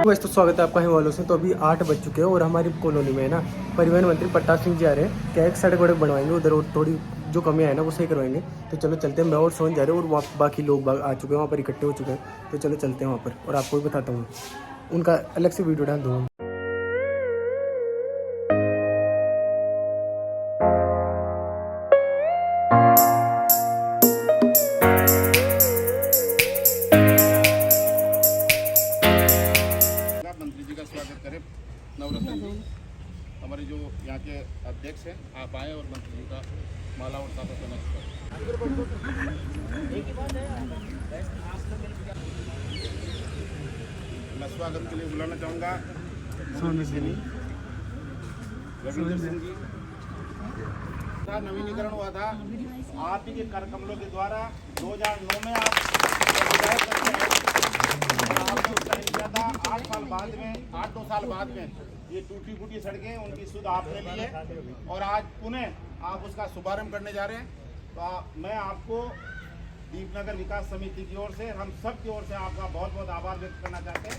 वैसे तो स्वागत है आपका हिमालय से। तो अभी 8 बज चुके हैं और हमारी कॉलोनी में है ना परिवहन मंत्री प्रताप सिंह जी आ रहे हैं। क्या एक सड़क वड़क बनवाएंगे उधर और थोड़ी जो कमियाँ है ना वो सही करवाएंगे। तो चलो चलते हैं। मैं और सोन जा रहे हैं और वहाँ बाकी लोग आ चुके हैं, वहाँ पर इकट्ठे हो चुके हैं। तो चलो चलते हैं वहाँ पर और आपको भी बताता हूँ, उनका अलग से वीडियो डाल दूँगा। मंत्री जी का स्वागत करें। नवरत्न जी हमारे जो यहाँ के अध्यक्ष हैं, आप आए और मंत्री जी का माला और सादा करें। मैं स्वागत के लिए बुलाना चाहूँगा रविंद्र सिंह जी। नवीनीकरण हुआ था आप ही के कर कमलों के द्वारा 2009 में आप विधायक बनते हैं। आपने उस टाइम किया था 8-9 साल बाद में ये टूटी फूटी सड़कें उनकी सुध आपने ली है और आज पुनः आप उसका शुभारंभ करने जा रहे हैं। तो मैं आपको दीपनगर विकास समिति की ओर से, हम सब की ओर से आपका बहुत बहुत आभार व्यक्त करना चाहते हैं।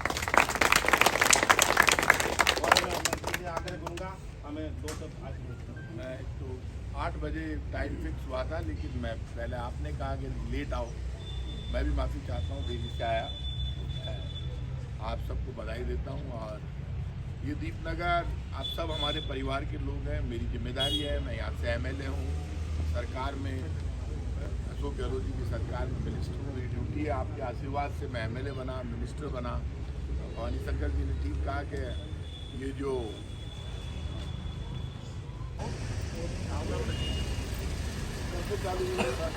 और मैं मंत्री जी आग्रह करूँगा हमें 2 शब्द। मैं तो 8 बजे टाइम फिक्स हुआ था, लेकिन मैं पहले आपने कहा कि लेट आओ। मैं भी माफ़ी चाहता हूँ, देरी से आया। आप सबको बधाई देता हूँ। और ये दीपनगर आप सब हमारे परिवार के लोग हैं, मेरी जिम्मेदारी है। मैं यहाँ से एमएलए हूँ, सरकार में अशोक गहलोत जी की सरकार में मिनिस्टर हूँ। मेरी ड्यूटी है। आपके आशीर्वाद से मैं एमएलए बना, मिनिस्टर बना। भवानी शंकर जी ने ठीक कहा कि ये जो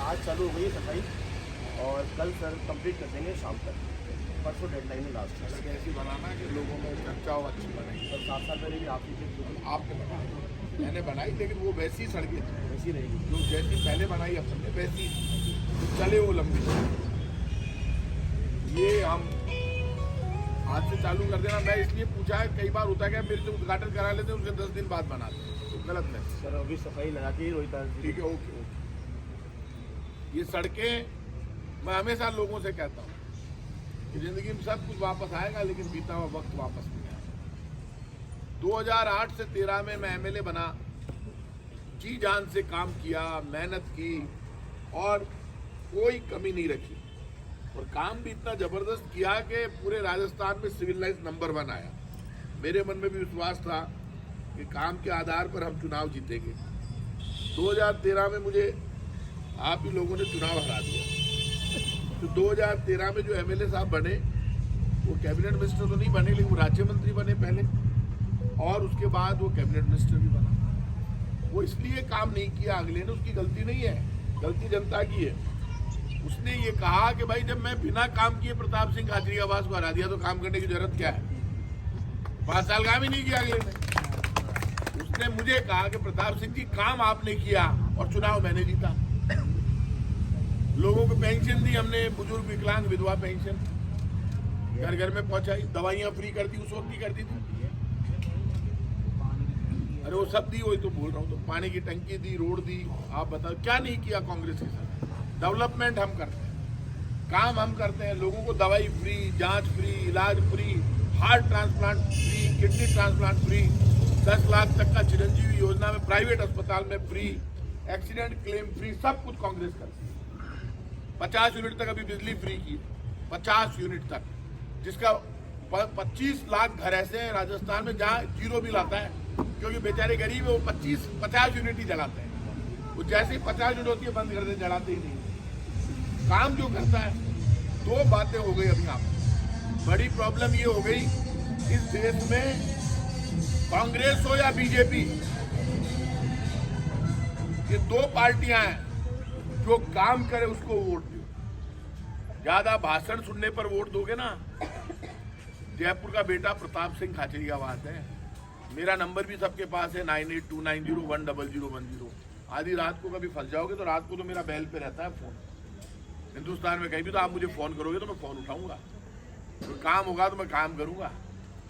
आज चालू हो गई सफाई और कल सर कंप्लीट कर देंगे शाम तक। परसों डेडलाइन है लास्ट। सड़क ऐसी बनाना कि लोगों में चर्चा हो, अच्छी बनेगी। सर 7 साल पहले भी आपकी आपने बनाई, मैंने बनाई, लेकिन वो वैसी सड़कें थी वैसी रहेगी जो जैसी पहले बनाई अपने वैसी चले वो लंबी। ये हम आज से चालू कर देना। मैं इसलिए पूछा है, कई बार होता है कि मेरे से उद्घाटन करा लेते हैं, उसके 10 दिन बाद बनाते हैं, तो गलत नहीं। सर अभी सफाई लगा के ही रोहिता ठीक है, ओके ओके। ये सड़कें मैं हमेशा लोगों से कहता हूँ कि जिंदगी में सब कुछ वापस आएगा, लेकिन बीता हुआ वक्त वापस नहीं आएगा। 2008 से 13 में मैं एमएलए बना, जी जान से काम किया, मेहनत की और कोई कमी नहीं रखी। और काम भी इतना जबरदस्त किया कि पूरे राजस्थान में सिविल लाइन्स नंबर 1 आया। मेरे मन में भी विश्वास था कि काम के आधार पर हम चुनाव जीतेंगे। 2013 में मुझे आप ही लोगों ने चुनाव हरा दिया। तो 2013 में जो एमएलए साहब बने वो कैबिनेट मिनिस्टर तो नहीं बने, लेकिन वो राज्य मंत्री बने पहले, और उसके बाद वो कैबिनेट मिनिस्टर भी बना। वो इसलिए काम नहीं किया अगले ने, उसकी गलती नहीं है, गलती जनता की है। उसने ये कहा कि भाई जब मैं बिना काम किए प्रताप सिंह खाचरियावास को हरा दिया तो काम करने की जरूरत क्या है। 5 साल काम ही नहीं किया अगले ने। उसने मुझे कहा कि प्रताप सिंह जी काम आपने किया और चुनाव मैंने जीता। लोगों को पेंशन दी हमने, बुजुर्ग विकलांग विधवा पेंशन घर घर में पहुंचाई, दवाइयां फ्री कर दी, उस वक्त ही कर दी थी। अरे वो सब दी, वही तो बोल रहा हूँ। तो पानी की टंकी दी, रोड दी। आप बताओ क्या नहीं किया कांग्रेस के साथ। डेवलपमेंट हम करते हैं, काम हम करते हैं। लोगों को दवाई फ्री, जांच फ्री, इलाज free, heart transplant free, kidney transplant free, 10 lakh तक का चिरंजीवी योजना में प्राइवेट अस्पताल में फ्री, एक्सीडेंट क्लेम फ्री, सब कुछ कांग्रेस करती है। 50 यूनिट तक अभी बिजली फ्री की, 50 यूनिट तक, जिसका 25 लाख घर ऐसे हैं राजस्थान में जहाँ जीरो बिल आता है, क्योंकि बेचारे गरीब है। वो 50 यूनिट ही जलाते हैं। वो जैसे ही 50 यूनिट होती है बंद कर देते, जलाते ही नहीं। काम जो करता है। 2 बातें हो गई अभी। आप बड़ी प्रॉब्लम ये हो गई इस देश में, कांग्रेस हो या बीजेपी, ये 2 पार्टियां हैं। जो काम करे उसको वोट दो। ज्यादा भाषण सुनने पर वोट दोगे ना। जयपुर का बेटा प्रताप सिंह खाचरियावास है। मेरा नंबर भी सबके पास है 9829010010। आधी रात को कभी फंस जाओगे तो रात को तो मेरा बैल पे रहता है फोन। हिंदुस्तान में कहीं भी तो आप मुझे फोन करोगे तो मैं फोन उठाऊंगा। कोई काम होगा तो मैं काम करूंगा।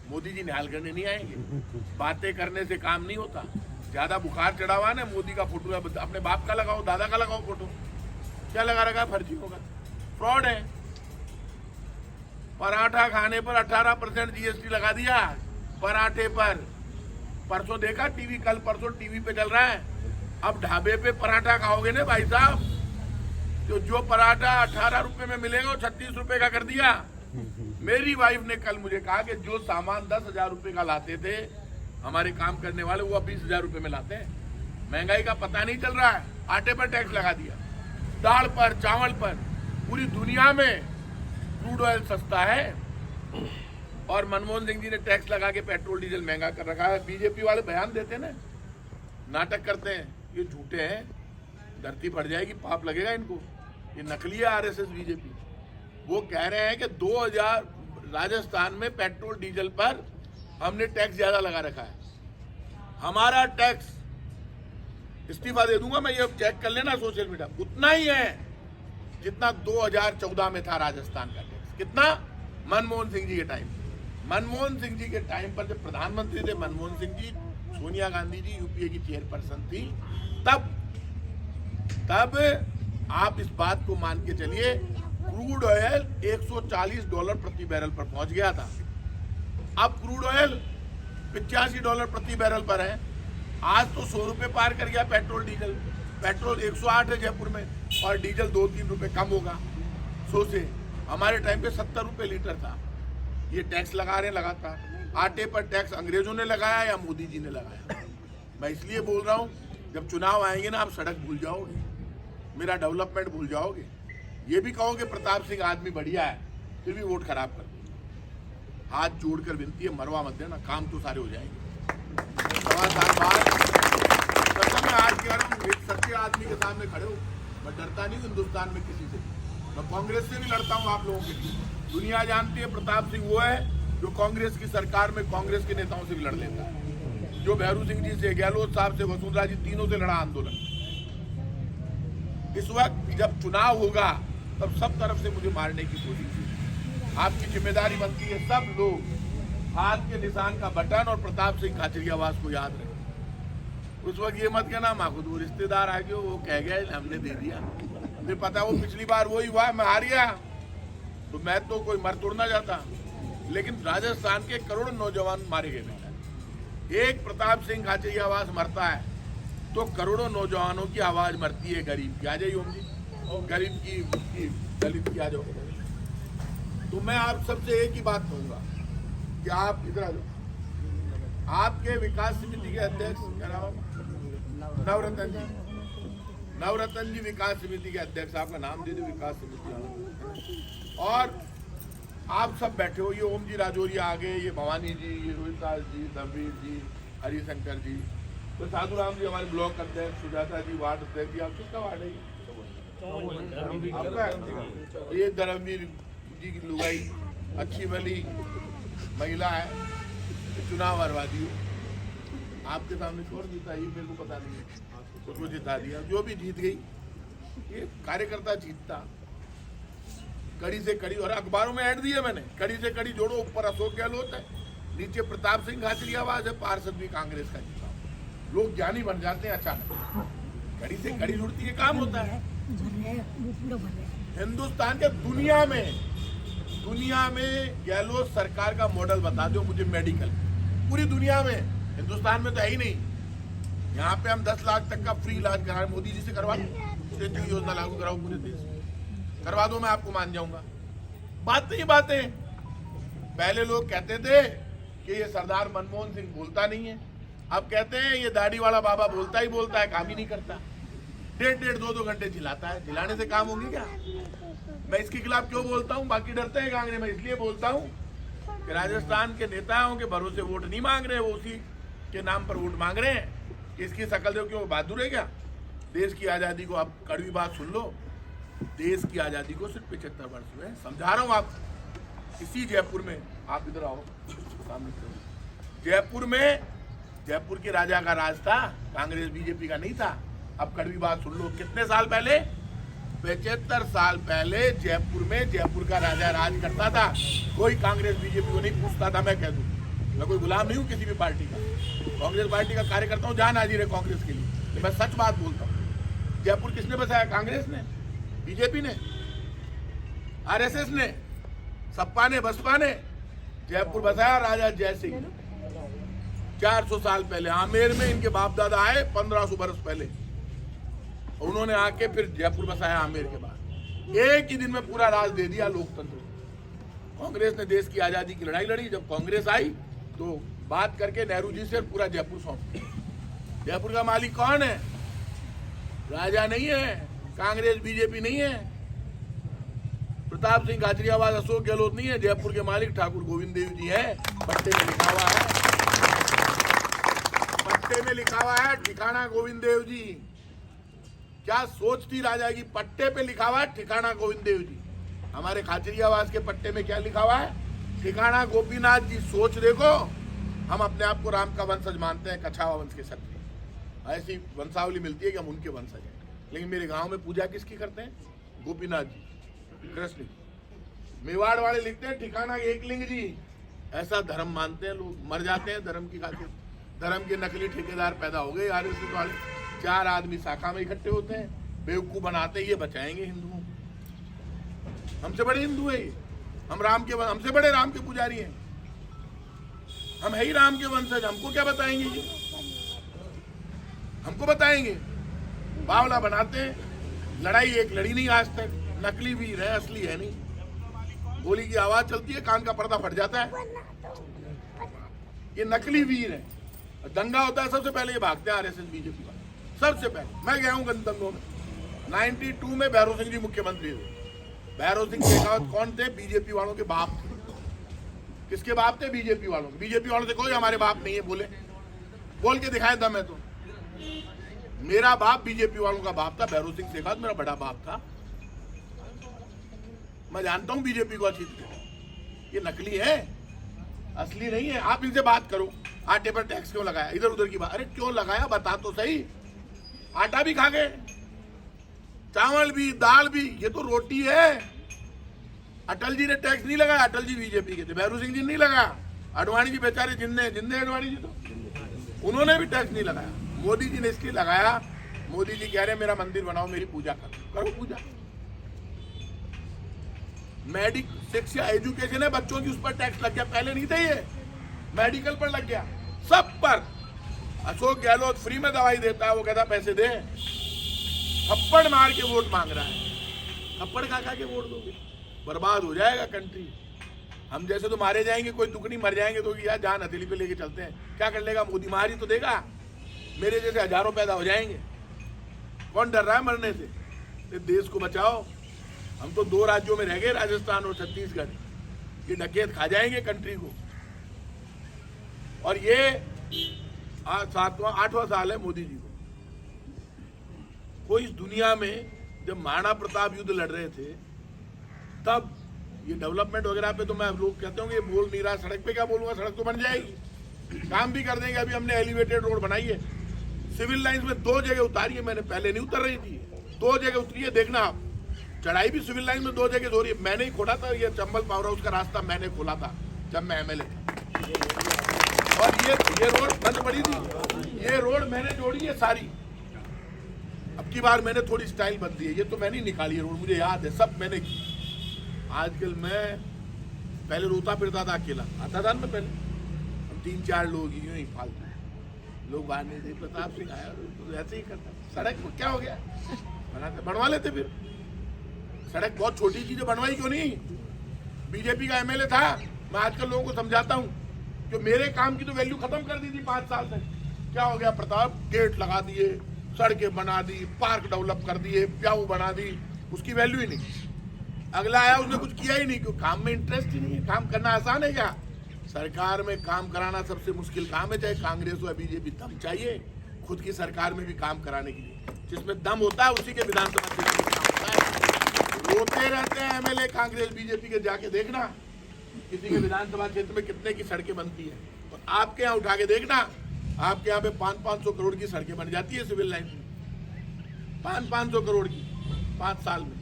मोदी जी निहाल करने नहीं आएंगे। बातें करने से काम नहीं होता। ज्यादा बुखार चढ़ा हुआ ना, मोदी का फोटो है, अपने बाप का लगाओ, दादा का लगाओ फोटो। क्या लगा रखा है, फर्जी होगा, फ्रॉड है। पराठा खाने पर 18% जीएसटी लगा दिया, पराठे पर। परसों देखा टीवी, कल परसों टीवी पे चल रहा है। अब ढाबे पे पराठा खाओगे ना भाई साहब, तो जो पराठा 18 रुपए में मिलेगा वो 36 रुपए का कर दिया। मेरी वाइफ ने कल मुझे कहा कि जो सामान 10,000 रुपए का लाते थे हमारे काम करने वाले, वो अब 20,000 रुपए में लाते हैं। महंगाई का पता नहीं चल रहा है। आटे पर टैक्स लगा दिया, दाल पर, चावल पर। पूरी दुनिया में क्रूड ऑयल सस्ता है और मनमोहन सिंह जी ने टैक्स लगा के पेट्रोल डीजल महंगा कर रखा है। बीजेपी वाले बयान देते हैं ना, नाटक करते हैं, ये झूठे हैं। धरती फट जाएगी, पाप लगेगा इनको। ये नकली है आरएसएस बीजेपी। वो कह रहे हैं कि 2000 राजस्थान में पेट्रोल डीजल पर हमने टैक्स ज्यादा लगा रखा है। हमारा टैक्स, इस्तीफा दे दूंगा मैं, ये चेक कर लेना सोशल मीडिया, उतना ही है जितना 2014 में था राजस्थान का टैक्स। कितना? मनमोहन सिंह जी के टाइम। मनमोहन सिंह जी के टाइम पर जब प्रधानमंत्री थे मनमोहन सिंह जी, सोनिया गांधी जी यूपीए की चेयरपर्सन थी, तब आप इस बात को मान के चलिए, क्रूड ऑयल $140 प्रति बैरल पर पहुंच गया था। अब क्रूड ऑयल $85 प्रति बैरल पर है। आज तो 100 रुपए पार कर गया पेट्रोल डीजल। पेट्रोल 108 है जयपुर में और डीजल 2-3 रुपए कम होगा 100 से। हमारे टाइम पे 70 रुपए लीटर था। ये टैक्स लगा रहे हैं लगातार। आटे पर टैक्स अंग्रेजों ने लगाया या मोदी जी ने लगाया? मैं इसलिए बोल रहा हूँ, जब चुनाव आएंगे ना, आप सड़क भूल जाओगे, मेरा डेवलपमेंट भूल जाओगे। ये भी कहोगे प्रताप सिंह आदमी बढ़िया है, फिर भी वोट खराब कर दोगे। हाथ जोड़कर विनती है, मरवा मत देना, काम तो सारे हो जाएंगे। 1.25 साल बाद कसम मैं आज कह रहा हूँ, एक सच्चे आदमी के सामने खड़े हो। मैं डरता नहीं हिंदुस्तान में किसी से, मैं कांग्रेस से भी लड़ता हूँ आप लोगों के लिए। दुनिया जानती है प्रताप सिंह वो है जो कांग्रेस की सरकार में कांग्रेस के नेताओं से भी लड़ लेता है, जो भैरू सिंह जी से, गहलोत साहब से, वसुंधरा जी, तीनों से लड़ा आंदोलन। इस वक्त जब चुनाव होगा तब सब तरफ से मुझे मारने की कोशिश की। आपकी जिम्मेदारी बनती है सब लोग हाथ के निशान का बटन और प्रताप सिंह खाचरियावास को याद रखें। उस वक्त ये मत कहना माँ खुद वो रिश्तेदार आ गए, वो कह गए हमने दे दिया। मुझे पता वो पिछली बार वही हुआ, मैं हार गया, तो मैं तो कोई मर तोड़ना जाता। लेकिन राजस्थान के करोड़ों नौजवान मारे गए बेटा। एक प्रताप सिंह खाचरियावास मरता है तो करोड़ों नौजवानों की आवाज मरती है, गरीब की। आ जाइए ओम जी, गरीब की, दलित की, आ जाओ। तो मैं आप सबसे एक ही बात कहूंगा कि आप इधर आ जाओ। आपके विकास समिति के अध्यक्ष क्या नाम? नवरत्न जी, नवरत्न जी विकास समिति के अध्यक्ष, आपका नाम दे दो विकास समिति। और आप सब बैठे हो, ये ओम जी राजौरिया आ गए, ये भवानी जी, ये रोहित जी, धर्मवीर जी, हरिशंकर जी, तो साधु राम जी हमारे ब्लॉक अध्यक्ष, सुजाता जी वार्ड अध्यक्ष जी। आप किसका वार्ड है आपका? ये धर्मवीर जी की लुगाई अच्छी भली महिला है, चुनाव हरवा दी आपके सामने। छोड़ जीता, ये मेरे को पता नहीं है, उसको जिता दिया। जो भी जीत गई, ये कार्यकर्ता जीतता, कड़ी से कड़ी। और अखबारों में ऐड दिए मैंने, कड़ी से कड़ी जोड़ो, ऊपर अशोक गहलोत है, नीचे प्रताप सिंह खाचरियावास है, पार्षद भी कांग्रेस का जीता। लोग ज्ञानी बन जाते हैं अचानक, कड़ी से कड़ी जुड़ती है, काम होता है। हिंदुस्तान के दुनिया में गहलोत सरकार का मॉडल बता दो मुझे मेडिकल, पूरी दुनिया में। हिंदुस्तान में तो है ही नहीं। यहाँ पे हम 10 लाख तक का फ्री इलाज करा, मोदी जी से करवा दो, योजना लागू कराओ पूरे देश में, करवा दो, मैं आपको मान जाऊंगा। बात नहीं बातें। पहले लोग कहते थे कि ये सरदार मनमोहन सिंह बोलता नहीं है, अब कहते हैं ये दाढ़ी वाला बाबा बोलता ही बोलता है, काम ही नहीं करता। 1.5 2 घंटे चिल्लाता है, चिल्लाने से काम होंगे क्या? मैं इसके खिलाफ क्यों बोलता हूँ? बाकी डरते हैं कांग्रेस में, इसलिए बोलता हूँ कि राजस्थान के नेताओं के भरोसे वोट नहीं मांग रहे, वो उसी के नाम पर वोट मांग रहे हैं कि इसकी शकल देखो, क्यों बहादुर है क्या? देश की आज़ादी को, आप कड़वी बात सुन लो, देश की आज़ादी को सिर्फ 75 वर्ष हुए। समझा रहा हूँ आप, इसी जयपुर में, आप इधर आओ सामने, जयपुर में, जयपुर के राजा का राज था, कांग्रेस बीजेपी का नहीं था। अब कड़वी बात सुन लो, कितने साल पहले? 75 साल पहले जयपुर में जयपुर का राजा राज करता था, कोई कांग्रेस बीजेपी को नहीं पूछता था। मैं कह दूं, मैं कोई गुलाम नहीं हूं किसी भी पार्टी का, कांग्रेस पार्टी का कार्यकर्ता हूं, जान हाजिर है कांग्रेस के लिए। तो मैं सच बात बोलता हूं। जयपुर किसने बसाया? कांग्रेस ने, बीजेपी ने, आरएसएस ने? सपा ने बसपा ने जयपुर बसाया राजा जय सिंह 400 साल पहले। आमेर में इनके बाप दादा आए 1500 बरस पहले, उन्होंने आके फिर जयपुर बसाया आमेर के बाद। एक ही दिन में पूरा राज दे दिया लोकतंत्र। कांग्रेस ने देश की आजादी की लड़ाई लड़ी, जब कांग्रेस आई तो बात करके नेहरू जी से पूरा जयपुर सौंप दिया। जयपुर का मालिक कौन है? राजा नहीं है, कांग्रेस बीजेपी नहीं है, प्रताप सिंह गाजरियाबाद अशोक गहलोत नहीं है। जयपुर के मालिक ठाकुर गोविंद देव जी है। पट्टे में लिखा हुआ है, पट्टे में लिखा हुआ है ठिकाना गोविंद देव जी। क्या सोच थी राजा की? पट्टे पे लिखा हुआ है ठिकाना गोविंद देव जी। हमारे खाचरियावास के पट्टे में क्या लिखा हुआ है? ठिकाना गोपीनाथ जी। सोच देखो, हम अपने आप को राम का वंशज मानते हैं, कछावा वंश के क्षत्रिय। ऐसी वंशावली मिलती है कि हम उनके वंशज हैं, लेकिन मेरे गांव में पूजा किसकी करते हैं? गोपीनाथ जी, कृष्ण। मेवाड़ वाले लिखते हैं ठिकाना एकलिंग जी। ऐसा धर्म मानते हैं लोग, मर जाते हैं धर्म की खातिर। धर्म के नकली ठेकेदार पैदा हो गए आरएसएस वाले। 4 आदमी शाखा में इकट्ठे होते हैं, बेवकूफ बनाते हैं, ये बचाएंगे हिंदुओं। हमसे बड़े हिंदू है ये, हमसे बड़े राम के पुजारी हैं। हम है ही राम के वंशज, हमको क्या बताएंगे ये? हमको बताएंगे? बावला बनाते हैं। लड़ाई एक लड़ी नहीं आज तक। नकली वीर है, असली है नहीं। गोली की आवाज चलती है, कान का पर्दा फट जाता है। ये नकली वीर है। दंगा होता है सबसे पहले ये भागते हैं आरएसएस बीजेपी वाले। सबसे पहले मैं गया हूँ दंगों में। 92 में भैरव सिंह जी मुख्यमंत्री थे। भैरव सिंह शेखावत कौन थे? बीजेपी वालों के बाप थे। किसके बाप थे? बीजेपी वालों के। बीजेपी वालों से कोई हमारे बाप नहीं है बोले, बोल के दिखाए दम है तो। मेरा बाप बीजेपी वालों का बाप था, भैरव सिंह शेखावत मेरा बड़ा बाप था। मैं जानता हूं बीजेपी को अच्छी तरह। ये नकली है, असली नहीं है। आप इनसे बात करो, आटे पर टैक्स क्यों लगाया? इधर उधर की बात। अरे क्यों लगाया बता तो सही। आटा भी खा गए, चावल भी, दाल भी, ये तो रोटी है। अटल जी ने टैक्स नहीं लगाया, अटल जी बीजेपी के थे। भैरू सिंह जी नहीं लगाया। अडवाणी जी बेचारे जिंदे अडवाणी जी तो उन्होंने भी टैक्स नहीं लगाया। मोदी जी ने इसलिए लगाया। मोदी जी कह रहे हैं मेरा मंदिर बनाओ, मेरी पूजा करो पूजा। शिक्षा एजुकेशन है बच्चों की, उस पर टैक्स लग गया। पहले नहीं था ये, मेडिकल पर लग गया, सब पर। अशोक गहलोत फ्री में दवाई देता है, वो कहता पैसे दे। थप्पड़ मार के वोट मांग रहा है। थप्पड़ खा के वोट दोगे, बर्बाद हो जाएगा कंट्री। हम जैसे तो मारे जाएंगे, कोई दुख नहीं, मर जाएंगे तो यार जान हथेली पे लेके चलते हैं। क्या कर लेगा मोदी? मार ही तो देगा। मेरे जैसे हजारों पैदा हो जाएंगे। कौन डर रहा है मरने से? तो देश को बचाओ। हम तो 2 राज्यों में रह गए, राजस्थान और छत्तीसगढ़। ये डकैत खा जाएंगे कंट्री को। और ये 8वां साल है मोदी जी को। कोई इस दुनिया में जब महाराणा प्रताप युद्ध लड़ रहे थे तब ये डेवलपमेंट वगैरह पे तो मैं लोग कहते होंगे बोल नहीं रहा, सड़क पे क्या बोलूंगा? सड़क तो बन जाएगी, काम भी कर देंगे। अभी हमने एलिवेटेड रोड बनाई है, सिविल लाइंस में 2 जगह उतारी है मैंने। पहले नहीं उतर रही थी, 2 जगह उतरी है, देखना आप। चढ़ाई भी सिविल लाइन में 2 जगह हो रही है। मैंने ही खोला था ये चंबल पावर हाउस का रास्ता, मैंने खोला था जब मैं एमएलए था। और ये रोड बंद पड़ी थी, ये रोड मैंने जोड़ी है सारी। अब की बार मैंने थोड़ी स्टाइल बदली है, ये तो मैंने निकाली है रोड, मुझे याद है, सब मैंने की। आजकल मैं पहले रोता फिरता था अकेला, आता था मैं पहले। हम 3-4 लोग यूं ही फालतू लोग बाहर नहीं थे। प्रताप सिंह आया तो ऐसे ही करता। सड़क को क्या हो गया? बनाते बनवा लेते। फिर सड़क बहुत छोटी चीजें बनवाई क्यों नहीं? बीजेपी का एमएलए था, मैं आजकल लोगों को समझाता हूँ कि मेरे काम की तो वैल्यू खत्म कर दी थी 5 साल तक। क्या हो गया प्रताप? गेट लगा दिए, सड़कें बना दी, पार्क डेवलप कर दिए, प्याऊ बना दी, उसकी वैल्यू ही नहीं। अगला आया, उसने कुछ किया ही नहीं, क्यों? काम में इंटरेस्ट ही नहीं है। काम करना आसान है क्या? सरकार में काम कराना सबसे मुश्किल काम है, चाहे कांग्रेस हो या बीजेपी। दम चाहिए खुद की सरकार में भी काम कराने के लिए। जिसमें दम होता है उसी के विधानसभा क्षेत्र में काम होता है। रोते रहते हैं एमएलए कांग्रेस बीजेपी के, जाके देखना किसी के विधानसभा क्षेत्र में कितने की सड़कें बनती है। और आपके यहाँ उठा के देखना, आपके यहाँ पे 500-500 करोड़ की सड़कें बन जाती है सिविल लाइन में। 500-500 करोड़ की 5 साल में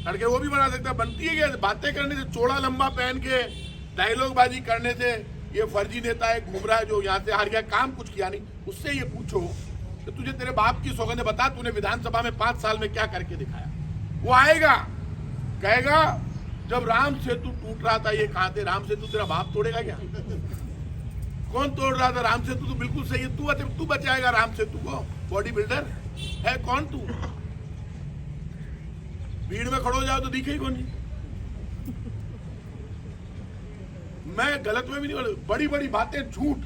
सड़कें वो भी बना सकता है। बनती है क्या? बातें करने से, चौड़ा लंबा पहन के डायलॉग बाजी करने से। ये फर्जी नेता है, घूम रहा है, जो यहाँ से हार गया, काम कुछ किया नहीं। उससे ये पूछो कि तुझे तेरे बाप की सौगंध बता, तूने विधानसभा में 5 साल में क्या करके दिखाया। वो आएगा, कहेगा जब राम सेतु टूट रहा था, ये कहाँ थे? राम सेतु तेरा बाप तोड़ेगा क्या? कौन तोड़ रहा था? राम सेतु तो बिल्कुल सही है। तू बचाएगा राम सेतु को? बॉडी बिल्डर है कौन तू? भीड़ में खड़ो जाओ तो दिखे ही कौन नहीं। मैं गलत में भी नहीं, बड़ी बड़ी बातें झूठ।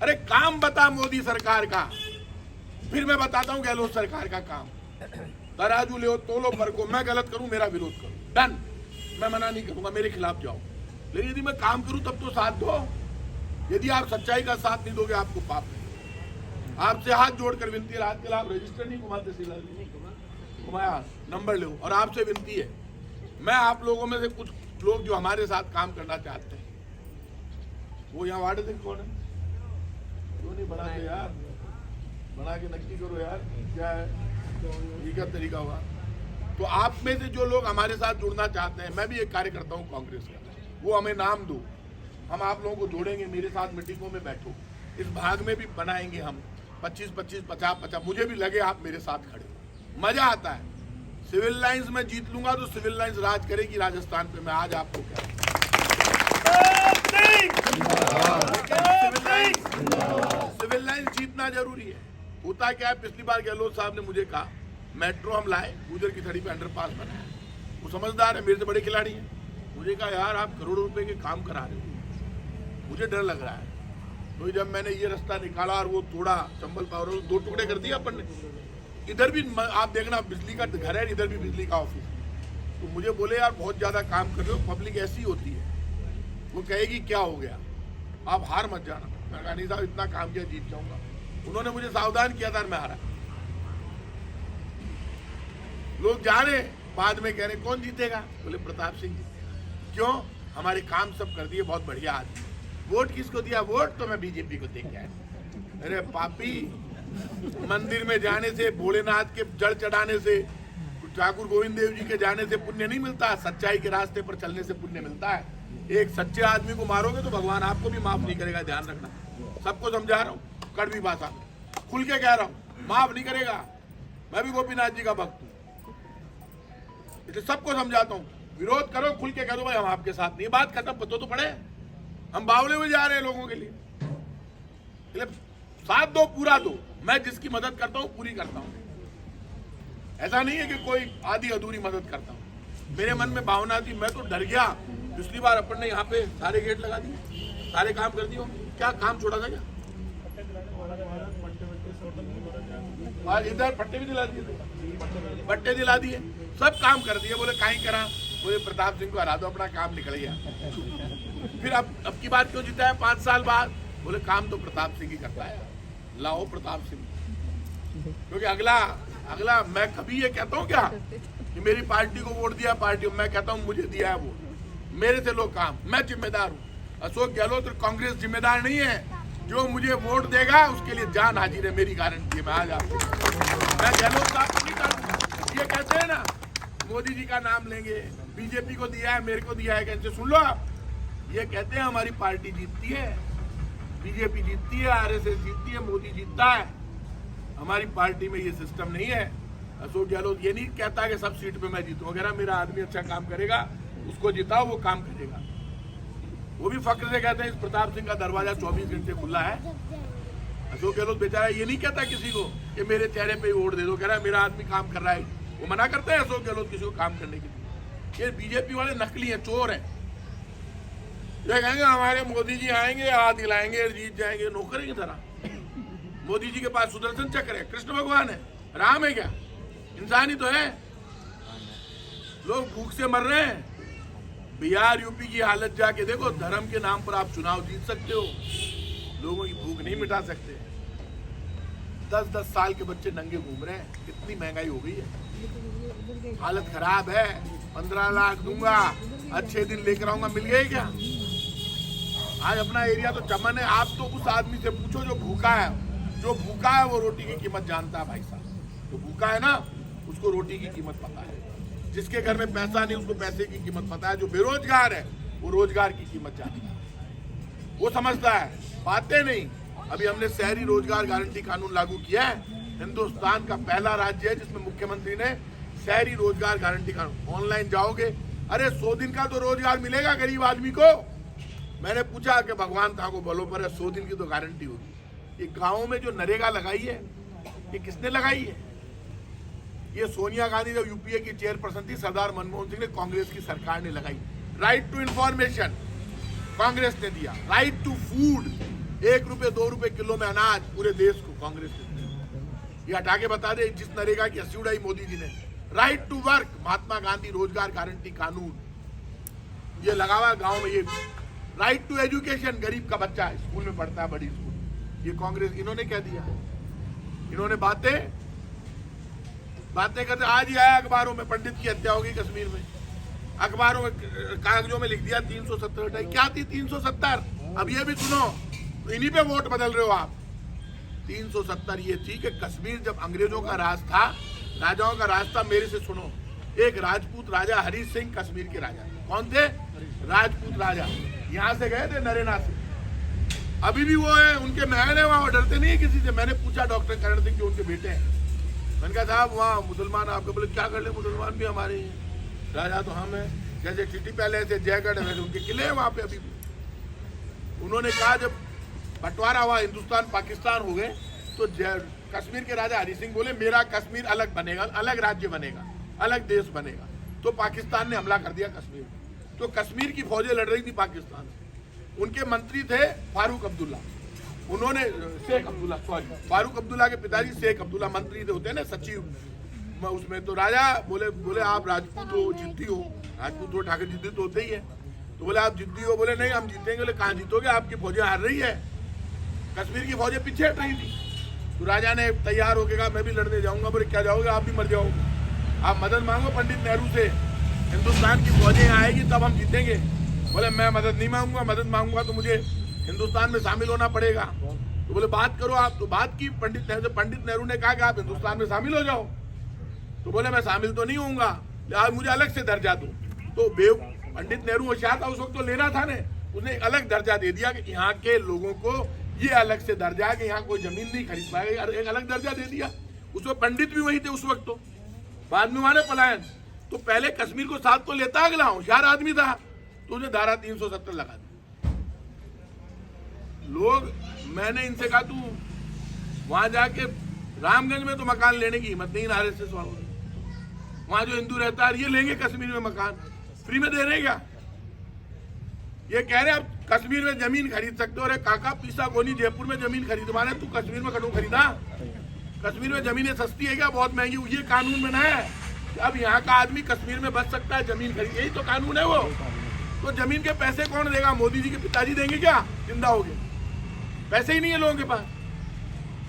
अरे काम बता मोदी सरकार का, फिर मैं बताता हूं गहलोत सरकार का काम। तराजू ले तोलो पर को, मैं गलत करूं मेरा विरोध करो, डन। मैं मना नहीं करूंगा, मेरे खिलाफ जाओ, लेकिन यदि मैं काम करूं तब तो साथ दो। यदि आप सच्चाई का साथ नहीं दोगे आपको पाप है। आपसे हाथ जोड़कर विनती है, हाथ के आप रजिस्टर नहीं घुमाते, घुमाया नंबर लो। और आपसे विनती है, मैं आप लोगों में से कुछ लोग जो हमारे साथ काम करना चाहते हैं, वो यहाँ वार्ड अध्यक्ष कौन है? क्यों नहीं बनाते यार? बना के नक्की करो यार, क्या है ये क्या तरीका हुआ? तो आप में से जो लोग हमारे साथ जुड़ना चाहते हैं, मैं भी एक कार्यकर्ता हूँ कांग्रेस का, वो हमें नाम दो, हम आप लोगों को जोड़ेंगे, मेरे साथ मीटिंगों में बैठो। इस भाग में भी बनाएंगे हम 25-25, 50-50, मुझे भी लगे आप मेरे साथ खड़े, मजा आता है। सिविल लाइंस में जीत लूंगा तो सिविल लाइंस राज करेगी राजस्थान पे। मैं आज आपको क्या सिविल लाइंस जीतना जरूरी है। होता क्या है, पिछली बार गहलोत साहब ने मुझे कहा मेट्रो हम लाए, गुजर की थड़ी पे अंडरपास बनाया। वो समझदार है, मेरे से बड़े खिलाड़ी हैं। मुझे कहा यार आप करोड़ों रुपए के काम करा रहे हो, मुझे डर लग रहा है। तो जब मैंने ये रास्ता निकाला और वो थोड़ा चंबल पावर 2 टुकड़े कर दिए अपन ने, इधर भी आप देखना बिजली का घर है, इधर भी बिजली का ऑफिस। तो मुझे बोले यार बहुत ज्यादा काम कर रहे हो, पब्लिक ऐसी होती है, वो कहेगी क्या हो गया, आप हार मत जाना। मैं कहा नहीं साहब इतना काम किया जीत जाऊंगा। उन्होंने मुझे सावधान किया था, मैं हारा। लोग जा रहे बाद में कह रहे कौन जीतेगा? बोले प्रताप सिंह जीतेगा। क्यों? हमारे काम सब कर दिए, बहुत बढ़िया आदमी। वोट किसको दिया? वोट तो मैं बीजेपी को दे के आया। अरे पापी, मंदिर में जाने से, भोलेनाथ के जड़ चढ़ाने से, ठाकुर गोविंद देव जी के जाने से पुण्य नहीं मिलता, सच्चाई के रास्ते पर चलने से पुण्य मिलता है। एक सच्चे आदमी को मारोगे तो भगवान आपको भी माफ नहीं करेगा, ध्यान रखना। सबको समझा रहा हूँ, कड़वी भाषा में खुल के कह रहा हूँ, माफ नहीं करेगा। मैं भी गोपीनाथ जी का भक्त हूँ, इसलिए सबको समझाता हूँ, विरोध करो, खुल के कह दो भाई हम आपके साथ नहीं। बात खत्म, पता तो पड़े हम बावले में जा रहे हैं लोगों के लिए। साथ दो, पूरा दो। मैं जिसकी मदद करता हूँ पूरी करता हूँ। ऐसा नहीं है कि कोई आधी अधूरी मदद करता हूँ। मेरे मन में भावना थी, मैं तो डर गया। पिछली बार अपन ने यहाँ पे सारे गेट लगा दिए, सारे काम कर दिए। क्या काम छोड़ा था क्या? आज इधर पट्टे भी दिला दिए, पट्टे दिला दिए, सब काम कर दिए। बोले काहे करा? बोले प्रताप सिंह को हरा दो, अपना काम निकल गया। फिर अब की बात क्यों जीता है 5 साल बाद? बोले काम तो प्रताप सिंह ही करता है, लाओ प्रताप सिंह। क्योंकि अगला मैं कभी ये कहता हूँ क्या कि मेरी पार्टी को वोट दिया, पार्टी मैं कहता हूँ मुझे दिया है वोट, मेरे से लोग काम, मैं जिम्मेदार हूँ। अशोक गहलोत और कांग्रेस जिम्मेदार नहीं है। जो मुझे वोट देगा उसके लिए जान हाजिर है, मेरी गारंटी है। मैं आज आपको, मैं गहलोत साहब को नहीं करूँगा। ये कहते हैं ना मोदी जी का नाम लेंगे, बीजेपी को दिया है, मेरे को दिया है, कैसे? सुन लो आप, ये कहते हैं हमारी पार्टी जीतती है, बीजेपी जीतती है, आरएसएस जीतती है, मोदी जीतता है। हमारी पार्टी में ये सिस्टम नहीं है। अशोक गहलोत ये नहीं कहता कि सब सीट पे मैं जीतूं। अगर मेरा आदमी अच्छा काम करेगा, उसको जिताओ, वो काम करेगा। वो भी फक्र से कहते हैं इस प्रताप सिंह का दरवाजा 24 घंटे खुला है। अशोक गहलोत बेचारा ये नहीं कहता किसी को कि मेरे चेहरे पे वोट दे दो, कह रहा है मेरा आदमी काम कर रहा है। वो मना करते हैं अशोक गहलोत किसी को काम करने के लिए। ये बीजेपी वाले नकली हैं, चोर हैं। ये कहेंगे हमारे मोदी जी आएंगे, हाथ हिलाएंगे, जीत जाएंगे, नौकर की तरह। मोदी जी के पास सुदर्शन चक्र है, कृष्ण भगवान है, राम है क्या? इंसान ही तो है। लोग भूख से मर रहे हैं। बिहार यूपी की हालत जाके देखो। धर्म के नाम पर आप चुनाव जीत सकते हो, लोगों की भूख नहीं मिटा सकते। 10-10 साल के बच्चे नंगे घूम रहे हैं। कितनी महंगाई हो गई है, हालत खराब है। 15 लाख दूंगा, अच्छे दिन लेकर आऊंगा, मिल गए क्या? आज अपना एरिया तो चमन है। आप तो उस आदमी से पूछो जो भूखा है। जो भूखा है वो रोटी की कीमत जानता है भाई साहब। जो भूखा है ना, उसको रोटी की कीमत पता है। जिसके घर में पैसा नहीं, उसको पैसे की कीमत पता है। जो बेरोजगार है वो रोजगार की कीमत जानता है, वो समझता है, बातें नहीं। अभी हमने शहरी रोजगार गारंटी कानून लागू किया है। हिंदुस्तान का पहला राज्य है जिसमें मुख्यमंत्री ने शहरी रोजगार गारंटी कानून, ऑनलाइन जाओगे अरे 100 दिन का तो रोजगार मिलेगा गरीब आदमी को। मैंने पूछा कि भगवान था को बलों पर 100 दिन की तो गारंटी होगी। ये गाँव में जो नरेगा लगाई है ये किसने लगाई है? ये सोनिया गांधी जब यूपीए की चेयरपर्सन थी, सरदार मनमोहन सिंह ने, कांग्रेस की सरकार ने लगाई। राइट टू इंफॉर्मेशन कांग्रेस ने दिया। राइट टू फूड, 1 रुपए 2 रुपए किलो में अनाज पूरे देश को कांग्रेस ने दिया। ये हटा के बता दे जिस नरेगा की हंसी उड़ाई मोदी जी ने। Right to work, Mahatma Gandhi रोजगार गारंटी कानून ये लगा हुआ गाँव में। ये राइट टू एजुकेशन, गरीब का बच्चा स्कूल में पढ़ता है, बड़ी स्कूल, ये कांग्रेस इन्होंने क्या दिया? इन्होंने बातें करते। आज ही आया अखबारों में पंडित की हत्या होगी कश्मीर में, अखबारों में कागजों में लिख दिया 370 हटाई। क्या थी 370? अब ये भी सुनो, तो इन्हीं पे वोट बदल रहे हो आप। 370 ये थी कि कश्मीर जब अंग्रेजों का राज था, राजाओं का राज था। मेरे से सुनो, एक राजपूत राजा हरी सिंह कश्मीर के राजा। कौन थे? राजपूत राजा। यहाँ से गए थे नरेना से, अभी भी वो है, उनके महल है वहाँ, वो डरते नहीं है किसी से। मैंने पूछा डॉक्टर करण सिंह जो उनके बेटे हैं, मैंने कहा साहब वहाँ मुसलमान आपके, बोले क्या कर ले, मुसलमान भी हमारे ही हैं, राजा तो हम हैं। जैसे टिटी पैलेस है, जयगढ़ है, वैसे उनके किले हैं वहाँ पे अभी भी। उन्होंने कहा जब बंटवारा हुआ, हिंदुस्तान पाकिस्तान हो गए, तो कश्मीर के राजा हरि सिंह बोले मेरा कश्मीर अलग बनेगा, अलग राज्य बनेगा, अलग देश बनेगा। तो पाकिस्तान ने हमला कर दिया कश्मीर में। तो कश्मीर की फौजें लड़ रही थी पाकिस्तान से। उनके मंत्री थे फारूक अब्दुल्ला, उन्होंने शेख अब्दुल्ला, सॉरी फारूक अब्दुल्ला के पिताजी शेख अब्दुल्ला मंत्री थे, होते हैं ना सचिव उसमें। तो राजा बोले आप राजपूत हो, जिद्दी हो, राजपूत हो, ठाकुर जिद्दी तो होते ही है। तो बोले आप जिद्दी हो? बोले नहीं हम जीतेंगे। बोले कहाँ जीतोगे, आपकी फौजें हार रही है, कश्मीर की फौजें पीछे हट रही थी। तो राजा ने तैयार होकर कहा मैं भी लड़ने जाऊंगा। बोले क्या जाओगे, आप भी मर जाओगे, आप मदद मांगो पंडित नेहरू से, हिंदुस्तान की फौजें यहाँ आएगी तब हम जीतेंगे। बोले मैं मदद नहीं मांगूंगा, मदद मांगूंगा तो मुझे हिंदुस्तान में शामिल होना पड़ेगा। तो बोले बात करो आप। तो बात की पंडित नेहरू ने कहा कि आप हिंदुस्तान में शामिल हो जाओ। तो बोले मैं शामिल तो नहीं होऊंगा, आज मुझे अलग से दर्जा दो। तो पंडित नेहरू होशियार था उस वक्त, तो लेना था ने, उसने एक अलग दर्जा दे दिया कि यहाँ के लोगों को ये अलग से दर्जा है कि यहाँ कोई जमीन नहीं खरीद पाएगा, एक अलग दर्जा दे दिया। उसमें पंडित भी वही थे उस वक्त। तो बाद में माने पलायन। तो पहले कश्मीर को साथ तो लेता अगला, होशियार आदमी था, तो उसने धारा 370 लगा दी। लोग, मैंने इनसे कहा तू वहां जाके रामगंज में तो मकान लेने की हिम्मत नहीं, आरएसएस वालों ने। वहां जो हिंदू रहता है ये लेंगे कश्मीर में मकान, फ्री में दे रहे क्या? ये कह रहे आप कश्मीर में जमीन खरीद सकते हो। अरे काका पीसा गोनी जयपुर में जमीन खरीद माने, तू कश्मीर में कटू खरीदा? कश्मीर में जमीनें सस्ती है क्या, बहुत महंगी? ये कानून बनाया है कि अब यहाँ का आदमी कश्मीर में बच सकता है जमीन खरीद, यही तो कानून है वो। तो जमीन के पैसे कौन देगा? मोदी जी के पिताजी देंगे क्या जिंदा हो गए? पैसे ही नहीं है लोगों के पास।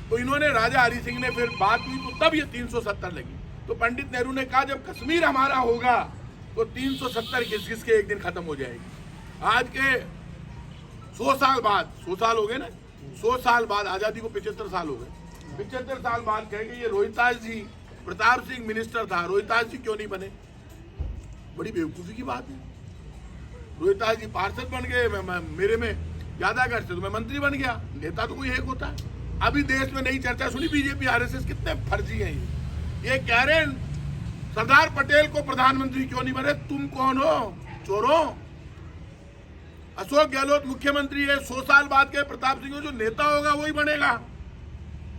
तो इन्होंने, राजा हरि सिंह ने फिर बात हुई तो तब ये 370 लगी। तो पंडित नेहरू ने कहा जब कश्मीर हमारा होगा तो 370 घिस के एक दिन खत्म हो जाएगी। आज के 100 साल बाद, 100 साल हो गए ना, 100 साल बाद, आजादी को 75 साल हो गए, 75 साल बाद कहेंगे ये रोहितास जी, प्रताप सिंह मिनिस्टर था, रोहितास जी क्यों नहीं बने? बड़ी बेवकूफी की बात है। रोहितास जी पार्षद बन गए, मेरे में ज्यादा खर्च, तो मैं मंत्री बन गया। नेता तो कोई एक होता है। अभी देश में नई चर्चा सुनी, बीजेपी आरएसएस कितने फर्जी हैं ये कह रहे हैं सरदार पटेल को प्रधानमंत्री क्यों नहीं बने? तुम कौन हो, चोरों? अशोक गहलोत मुख्यमंत्री है, 100 साल बाद के प्रताप सिंह जो नेता होगा वही बनेगा।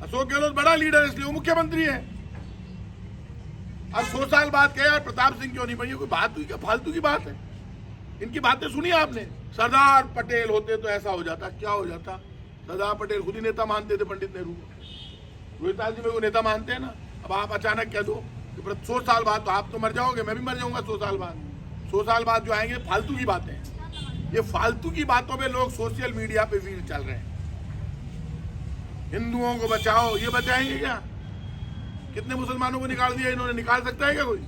अशोक गहलोत बड़ा लीडर है इसलिए वो मुख्यमंत्री है। अब 100 साल बाद कहे यार प्रताप सिंह क्यों नहीं बनी? कोई बात हुई क्या? फालतू की बात है। इनकी बातें सुनी आपने? सरदार पटेल होते तो ऐसा हो जाता, क्या हो जाता? सरदार पटेल खुद ही नेता मानते थे पंडित नेहरू को। रोहितास जी में वो नेता मानते हैं ना। अब आप अचानक कह दो कि 100 साल बाद तो आप तो मर जाओगे, मैं भी मर जाऊंगा 100 साल बाद। 100 साल बाद जो आएंगे, फालतू की बातें हैं ये। फालतू की बातों पे लोग सोशल मीडिया पे वीर चल रहे हैं। हिंदुओं को बचाओ, ये बचाएंगे क्या? कितने मुसलमानों को निकाल दिया इन्होंने, निकाल सकता है क्या कोई?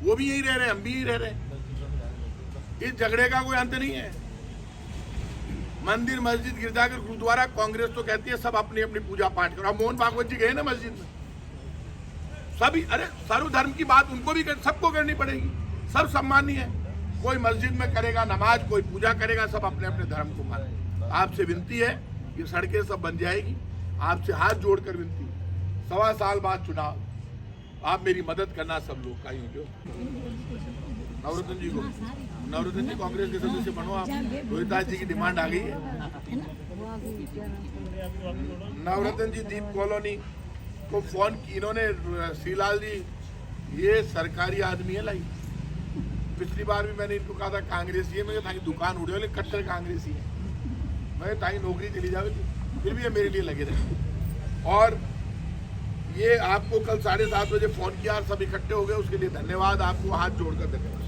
वो भी यही रह रहे हैं, हम भी यही रह रहे हैं। इस झगड़े का कोई अंत नहीं है। मंदिर, मस्जिद, गिरजाघर, गुरुद्वारा, कांग्रेस तो कहती है सब अपनी अपनी पूजा पाठ करो। मोहन भागवत जी गए ना मस्जिद में, सभी, अरे सर्वधर्म की बात उनको भी सबको करनी पड़ेगी, सब सम्मानीय है। कोई मस्जिद में करेगा नमाज, कोई पूजा करेगा, सब अपने अपने धर्म को माने। आपसे विनती है, ये सड़कें सब बन जाएगी, आपसे हाथ जोड़कर विनती है, 1.25 साल बाद चुनाव, आप मेरी मदद करना सब लोग का ही। नवरत्न जी को। नवरत्न जी कांग्रेस के सदस्य बनो आप, रोहिताज जी की डिमांड आ गई है। नवरत्न जी दीप कॉलोनी को फोन की, इन्होंने श्रीलाल जी ये सरकारी आदमी है लाई। पिछली बार भी मैंने इनको कहा था कांग्रेसी है, मैं ताकि दुकान उड़े वाले कट्टर कांग्रेसी है, मैं ताकि नौकरी चली जावे, फिर भी ये मेरे लिए लगे रहे। और ये आपको कल 7:30 बजे फोन किया, सब इकट्ठे हो गए, उसके लिए धन्यवाद, आपको हाथ जोड़कर धन्यवाद।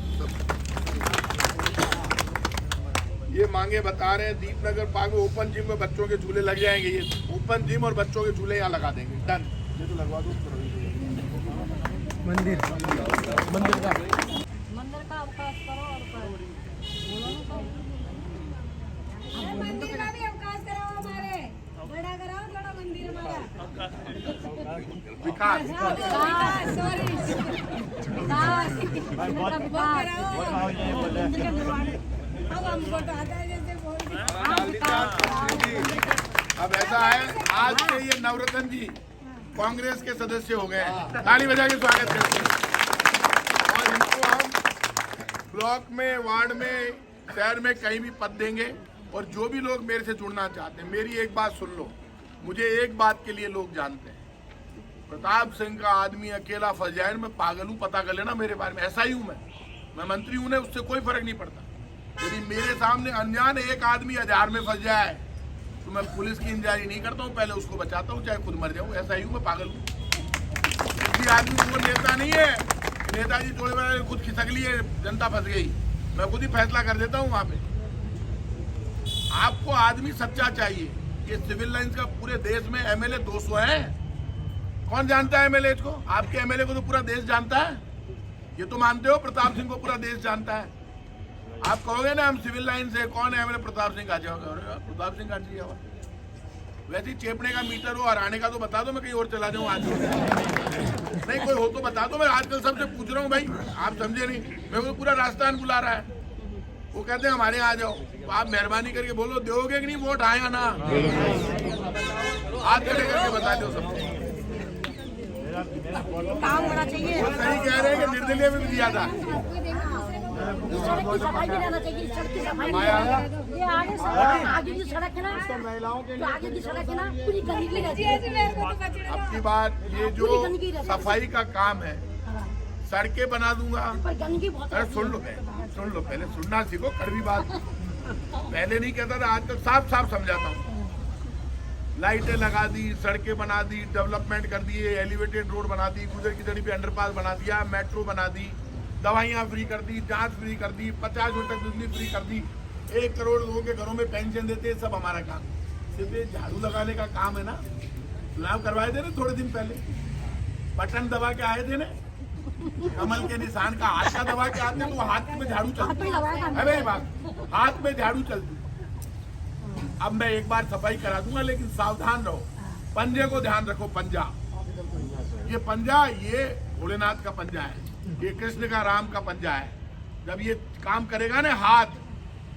ये मांगे बता रहे हैं दीपनगर पार्क में ओपन जिम में बच्चों के झूले लग जाएंगे, ये ओपन जिम और बच्चों के झूले यहाँ लगा देंगे, डन। ये तो लगवा दो। मंदिर का अवकाश करो और मंदिर का भी अवकाश कराओ, हमारे बड़ा कराओ थोड़ा मंदिर हमारा। विकास सॉरी अब हमको तो आता है जैसे अब ऐसा है, आज से ये नवरत्न जी कांग्रेस के सदस्य हो गए हैं, ताली बजा के स्वागत करते हैं। और इनको हम ब्लॉक में, वार्ड में, शहर में कहीं भी पद देंगे। और जो भी लोग मेरे से जुड़ना चाहते हैं, मेरी एक बात सुन लो, मुझे एक बात के लिए लोग जानते हैं, प्रताप सिंह का आदमी अकेला फंस जाए, मैं पागल हूँ, पता कर लेना मेरे बारे में, ऐसा ही हूँ मैं मंत्री हूँ, उससे कोई फर्क नहीं पड़ता। यदि मेरे सामने अनजान एक आदमी 1000 में फंस जाए तो मैं पुलिस की इंतजारी नहीं करता हूँ, पहले उसको बचाता हूँ, चाहे खुद मर जाऊँ, ऐसा ही हूँ, मैं पागल हूँ। किसी आदमी वो नेता नहीं है, नेताजी जोड़े वाले खुद खिसक लिए, जनता फंस गई, मैं खुद ही फैसला कर देता हूँ वहाँ पे। आपको आदमी सच्चा चाहिए। ये सिविल लाइंस का पूरे देश में एमएलए 200 है, कौन जानता है एमएलए को? आपके एमएलए को तो पूरा देश जानता है, ये तो मानते हो प्रताप सिंह को पूरा देश जानता है। आप कहोगे ना हम सिविल लाइन से, कौन है एमएलए? प्रताप सिंह आ जाओगे, प्रताप सिंह आ जाओ। वैसे ही चेपने का मीटर हो, हराने का तो बता दो, मैं कहीं और चला जाऊँ आज। नहीं कोई हो तो बता दो, मैं आजकल सबसे पूछ रहा हूँ भाई, आप समझे नहीं, मेरे को पूरा राजस्थान बुला रहा है, वो कहते हैं हमारे यहाँ आ जाओ, तो आप मेहरबानी करके बोलो दोगे कि नहीं वोट, आएगा ना? हाथ खड़े करके बता दो सबको। काम होना चाहिए। वो सही कह रहे हैं कि निर्दलीय में भी दिया था। सड़क की सफाई भी रहना चाहिए, सड़क की सफाई भी ये आगे की सड़क है ना, तो आगे की सड़क है ना पूरी गंदगी रहती है। अब की बात ये जो सफाई का काम है, सड़कें बना दूंगा, पर गंदगी बहुत अरे सुन लो पहले सुनना सीखो, कड़वी बात पहले नहीं कहता था, आजकल साफ साफ समझाता हूँ। लाइटें लगा दी, सड़कें बना दी, डेवलपमेंट कर दिए, एलिवेटेड रोड बना दी, गुजर की जड़ी पे अंडरपास बना दिया, मेट्रो बना दी, दवाइयाँ फ्री कर दी, जांच फ्री कर दी, 50 मिनट तक बिजली फ्री कर दी, 1 करोड़ लोगों के घरों में पेंशन देते, सब हमारा काम। सिर्फ ये झाड़ू लगाने का काम है ना। चुनाव करवाए थे ना थोड़े दिन पहले, बटन दबा के आए थे ना, कमल के निशान का हाथ का दबा के आते तो हाथ में झाड़ू चलती, अरे बात हाथ में झाड़ू चलती। अब मैं एक बार सफाई करा दूंगा, लेकिन सावधान रहो, पंजे को ध्यान रखो। पंजा, ये पंजा ये भोलेनाथ का पंजा है, ये कृष्ण का, राम का पंजा है। जब ये काम करेगा ना हाथ,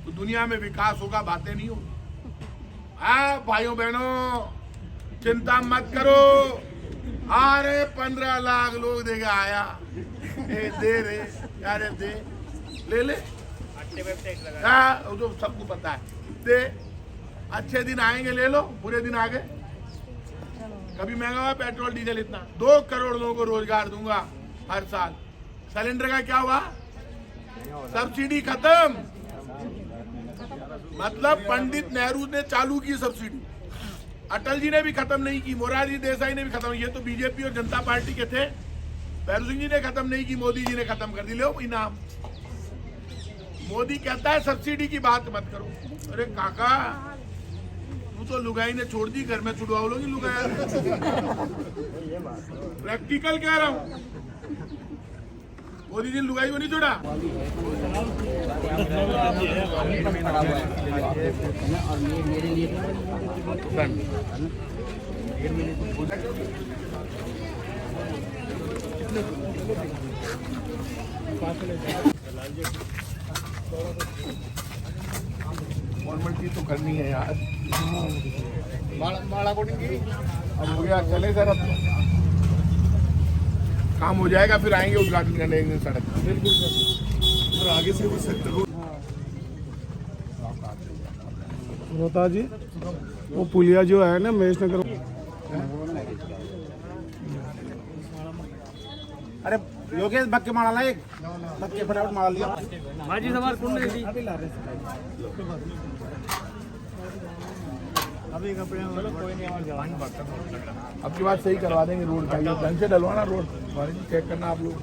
तो दुनिया में विकास होगा, बातें नहीं होगी। हाँ भाइयों बहनों, चिंता मत करो, अरे 15 लाख लोग देगा आया, दे रे यार, दे ले हाँ, तो सबको पता है, दे। अच्छे दिन आएंगे, ले लो, बुरे दिन आ गए। कभी महंगा हुआ पेट्रोल डीजल इतना, 2 करोड़ लोगों को रोजगार दूंगा हर साल। सिलेंडर का क्या हुआ? सब्सिडी खत्म। मतलब पंडित नेहरू ने चालू की सब्सिडी, अटल जी ने भी खत्म नहीं की, मोरारजी देसाई ने भी खत्म, ये तो बीजेपी और जनता पार्टी के थे। भैरू सिंह जी ने खत्म नहीं की, मोदी जी ने खत्म कर दी। लो इनाम। मोदी कहता है सब्सिडी की बात मत करो। अरे काका, तू तो लुगाई ने छोड़ दी, घर में छुड़वा लोगी लुगाई। प्रैक्टिकल कह रहा हूँ, मोदी जी लुगाई को नहीं छोड़ा। फॉर्मेलिटी तो करनी है यार, माला कोटिंग की। अब हो गया, चले सर, अब काम हो जाएगा, फिर आएंगे उद्घाटन करने एक दिन सड़क। बिल्कुल सर। और आगे से वो सेक्टर रोड रोहता जी वो पुलिया जो है ना महेश नगर अरे योगेश बक्के मारा ला एक बक्के फटाफट मारा लिया अब की बात सही करवा देंगे रोड का, ये ढंग से डलवाना रोड चेक करना आप लोग।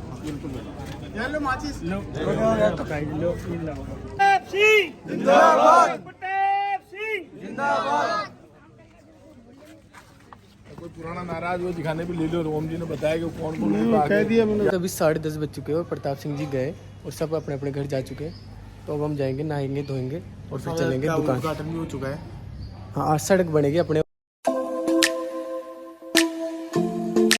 कोई पुराना नाराज हो दिखाने भी ले लो। ओम जी ने बताया कि कौन कौन कह दिया मैंने। तो अभी 10:30 बज चुके हैं और प्रताप सिंह जी गए और सब अपने अपने घर जा चुके हैं। तो अब हम जाएंगे, नहाएंगे, धोएंगे और फिर चलेंगे दुकान। उद्घाटन भी हो चुका है। हाँ, आज सड़क बनेगी अपने